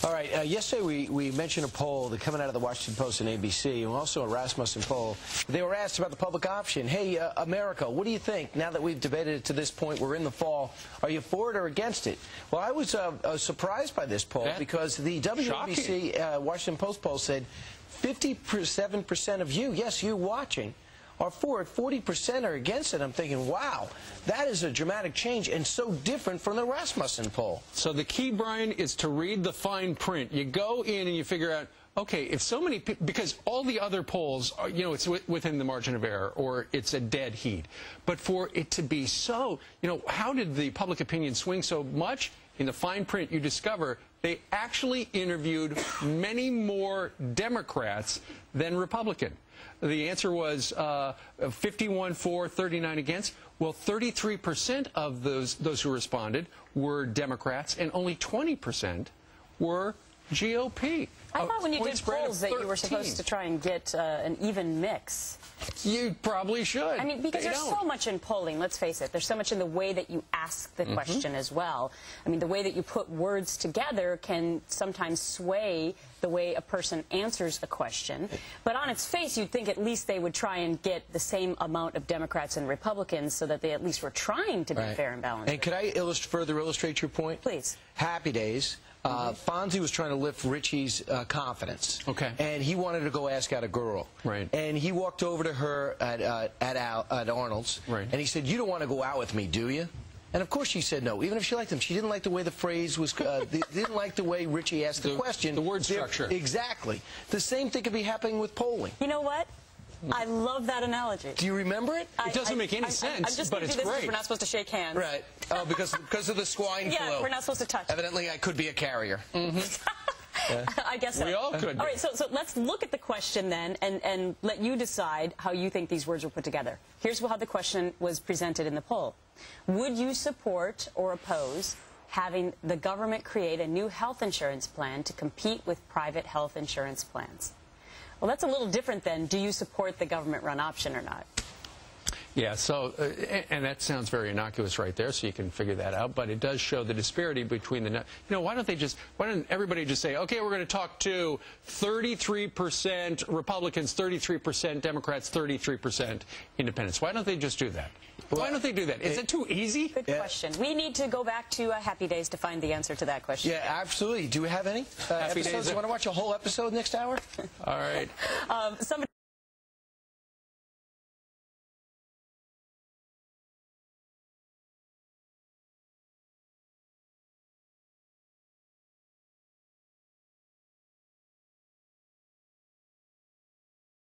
All right, yesterday we mentioned a poll that coming out of the Washington Post and ABC, and also a Rasmussen poll. They were asked about the public option. Hey, America, what do you think now that we've debated it to this point? We're in the fall. Are you for it or against it? Well, I was surprised by this poll because the WABC Washington Post poll said 57% of you, yes, you watching, are for it. 40% are against it. I'm thinking, wow, that is a dramatic change and so different from the Rasmussen poll. So the key, Brian, is to read the fine print. You go in and you figure out, okay, if so many people, because all the other polls, are, you know, it's within the margin of error or it's a dead heat. But for it to be so, you know, how did the public opinion swing so much? In the fine print, you discover they actually interviewed many more Democrats than Republican. The answer was 51 for, 39 against. Well, 33% of those who responded were Democrats, and only 20% were GOP. I thought when you did polls that you were supposed to try and get an even mix. You probably should. I mean, because there's so much in polling, let's face it. There's so much in the way that you ask the question as well. I mean, the way that you put words together can sometimes sway the way a person answers a question. But on its face, you'd think at least they would try and get the same amount of Democrats and Republicans so that they at least were trying to be fair and balanced. And could I further illustrate your point? Please. Happy Days. Fonzie was trying to lift Richie's confidence. Okay. And he wanted to go ask out a girl. Right. And he walked over to her at Arnold's. Right. And he said, "You don't want to go out with me, do you?" And of course she said no. Even if she liked him, she didn't like the way the phrase was, didn't like the way Richie asked the question. The word structure. Exactly. The same thing could be happening with polling. You know what? I love that analogy. Do you remember it? It doesn't make any sense, but it's great. We're not supposed to shake hands. Right. Oh, because of the swine flu. Yeah, we're not supposed to touch. Evidently, I could be a carrier. I guess so. We all could. All right, so let's look at the question then and let you decide how you think these words were put together. Here's how the question was presented in the poll. Would you support or oppose having the government create a new health insurance plan to compete with private health insurance plans? Well, that's a little different than, do you support the government-run option or not? Yeah, so, and that sounds very innocuous right there, so you can figure that out, but it does show the disparity between the, you know, why don't everybody just say, okay, we're going to talk to 33% Republicans, 33% Democrats, 33% Independents. Why don't they just do that? Why don't they do that? Is it too easy? Good question. We need to go back to Happy Days to find the answer to that question. Yeah, absolutely. Do we have any episodes? You want to watch a whole episode next hour? All right. Somebody